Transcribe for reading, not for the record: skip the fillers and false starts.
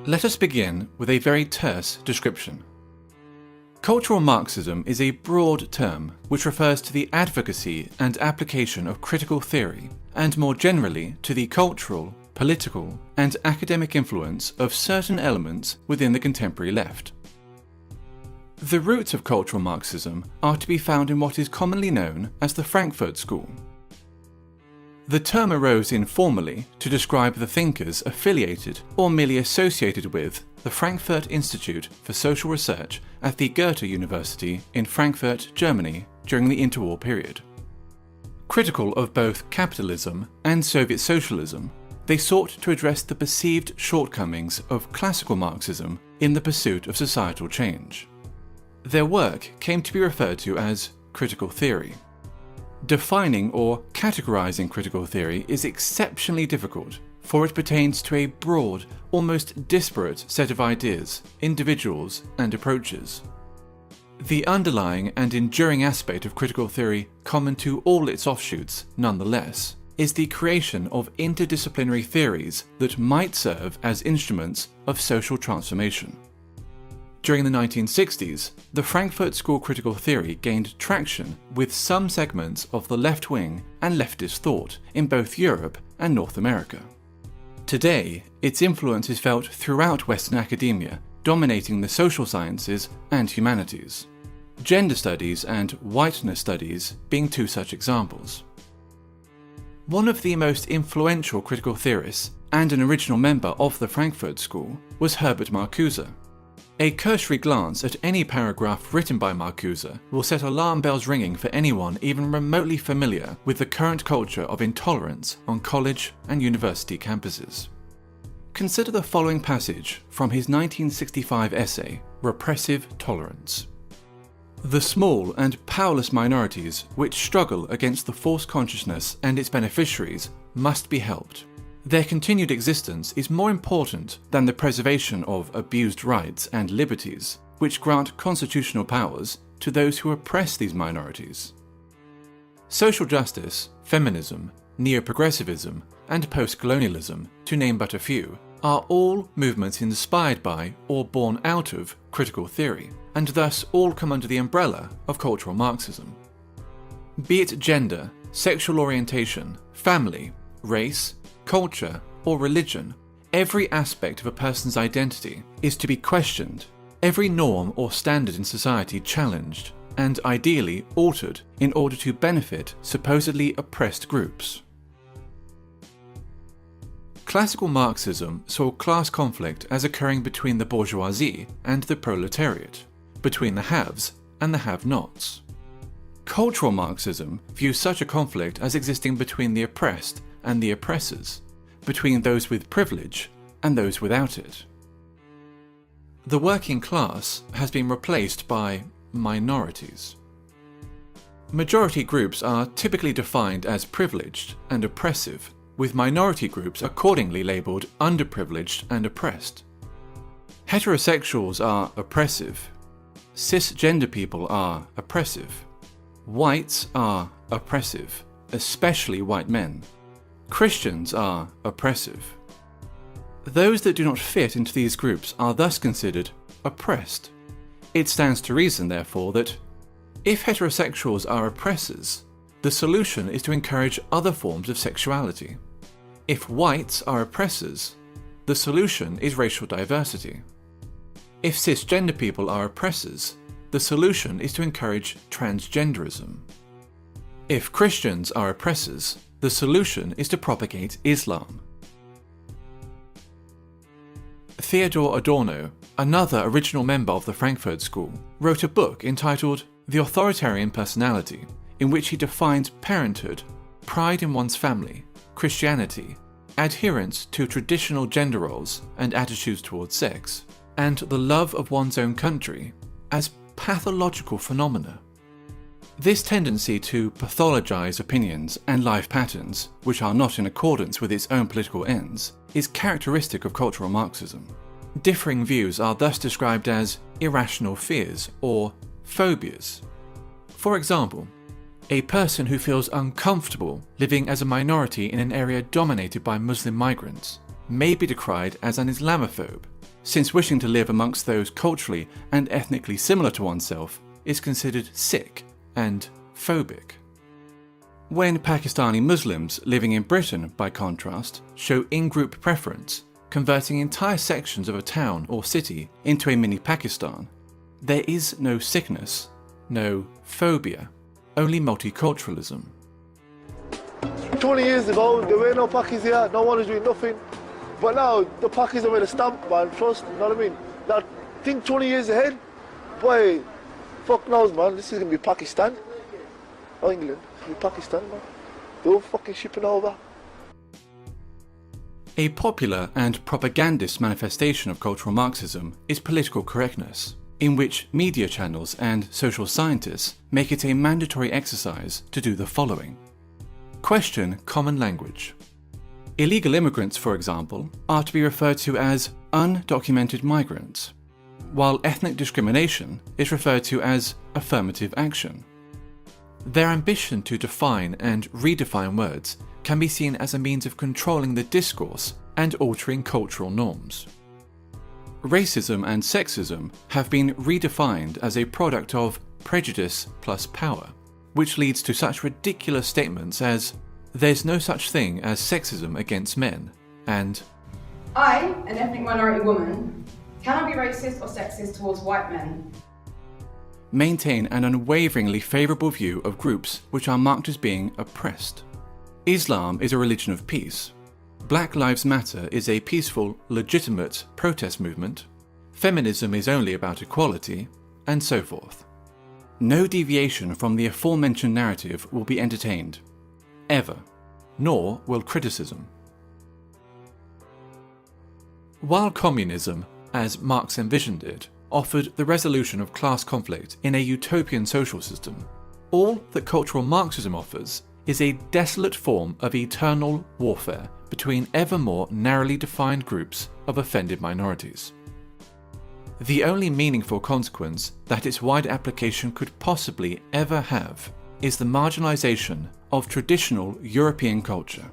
Let us begin with a very terse description. Cultural Marxism is a broad term which refers to the advocacy and application of critical theory, and more generally to the cultural, political, and academic influence of certain elements within the contemporary left. The roots of cultural Marxism are to be found in what is commonly known as the Frankfurt School. The term arose informally to describe the thinkers affiliated or merely associated with the Frankfurt Institute for Social Research at the Goethe University in Frankfurt, Germany during the interwar period. Critical of both capitalism and Soviet socialism, they sought to address the perceived shortcomings of classical Marxism in the pursuit of societal change. Their work came to be referred to as critical theory. Defining or categorizing critical theory is exceptionally difficult, for it pertains to a broad, almost disparate set of ideas, individuals, and approaches. The underlying and enduring aspect of critical theory, common to all its offshoots, nonetheless, is the creation of interdisciplinary theories that might serve as instruments of social transformation. During the 1960s, the Frankfurt School critical theory gained traction with some segments of the left-wing and leftist thought in both Europe and North America. Today, its influence is felt throughout Western academia, dominating the social sciences and humanities. Gender studies and whiteness studies being two such examples. One of the most influential critical theorists and an original member of the Frankfurt School was Herbert Marcuse. A cursory glance at any paragraph written by Marcuse will set alarm bells ringing for anyone even remotely familiar with the current culture of intolerance on college and university campuses. Consider the following passage from his 1965 essay, Repressive Tolerance. The small and powerless minorities which struggle against the false consciousness and its beneficiaries must be helped. Their continued existence is more important than the preservation of abused rights and liberties, which grant constitutional powers to those who oppress these minorities. Social justice, feminism, neo-progressivism, and post-colonialism, to name but a few, are all movements inspired by or born out of critical theory, and thus all come under the umbrella of cultural Marxism. Be it gender, sexual orientation, family, race, culture, or religion, every aspect of a person's identity is to be questioned, every norm or standard in society challenged, and ideally altered in order to benefit supposedly oppressed groups. Classical Marxism saw class conflict as occurring between the bourgeoisie and the proletariat, between the haves and the have-nots. Cultural Marxism views such a conflict as existing between the oppressed and the oppressors, between those with privilege and those without it. The working class has been replaced by minorities. Majority groups are typically defined as privileged and oppressive, with minority groups accordingly labelled underprivileged and oppressed. Heterosexuals are oppressive. Cisgender people are oppressive. Whites are oppressive, especially white men. Christians are oppressive. Those that do not fit into these groups are thus considered oppressed. It stands to reason, therefore, that if heterosexuals are oppressors, the solution is to encourage other forms of sexuality. If whites are oppressors, the solution is racial diversity. If cisgender people are oppressors, the solution is to encourage transgenderism. If Christians are oppressors, the solution is to propagate Islam. Theodor Adorno, another original member of the Frankfurt School, wrote a book entitled The Authoritarian Personality, in which he defines parenthood, pride in one's family, Christianity, adherence to traditional gender roles and attitudes towards sex, and the love of one's own country as pathological phenomena. This tendency to pathologize opinions and life patterns, which are not in accordance with its own political ends, is characteristic of cultural Marxism. Differing views are thus described as irrational fears or phobias. For example, a person who feels uncomfortable living as a minority in an area dominated by Muslim migrants may be decried as an Islamophobe, since wishing to live amongst those culturally and ethnically similar to oneself is considered sick and phobic. When Pakistani Muslims living in Britain, by contrast, show in-group preference, converting entire sections of a town or city into a mini Pakistan, there is no sickness, no phobia, only multiculturalism. 20 years ago, there were no Pakis here, no one was doing nothing. But now, the Pakis are with a stamp, man, trust, you know what I mean? Now, think 20 years ahead, boy, fuck knows, man, this is going to be Pakistan. Or England, it's going to be Pakistan, man. They're all fucking shipping over. A popular and propagandist manifestation of cultural Marxism is political correctness, in which media channels and social scientists make it a mandatory exercise to do the following. Question common language. Illegal immigrants, for example, are to be referred to as undocumented migrants, while ethnic discrimination is referred to as affirmative action. Their ambition to define and redefine words can be seen as a means of controlling the discourse and altering cultural norms. Racism and sexism have been redefined as a product of prejudice plus power, which leads to such ridiculous statements as, "There's no such thing as sexism against men," and "I, an ethnic minority woman, cannot be racist or sexist towards white men." Maintain an unwaveringly favourable view of groups which are marked as being oppressed. Islam is a religion of peace. Black Lives Matter is a peaceful, legitimate protest movement. Feminism is only about equality, and so forth. No deviation from the aforementioned narrative will be entertained, ever, nor will criticism. While communism, as Marx envisioned it, offered the resolution of class conflict in a utopian social system, all that cultural Marxism offers is a desolate form of eternal warfare between ever more narrowly defined groups of offended minorities. The only meaningful consequence that its wide application could possibly ever have is the marginalization of traditional European culture.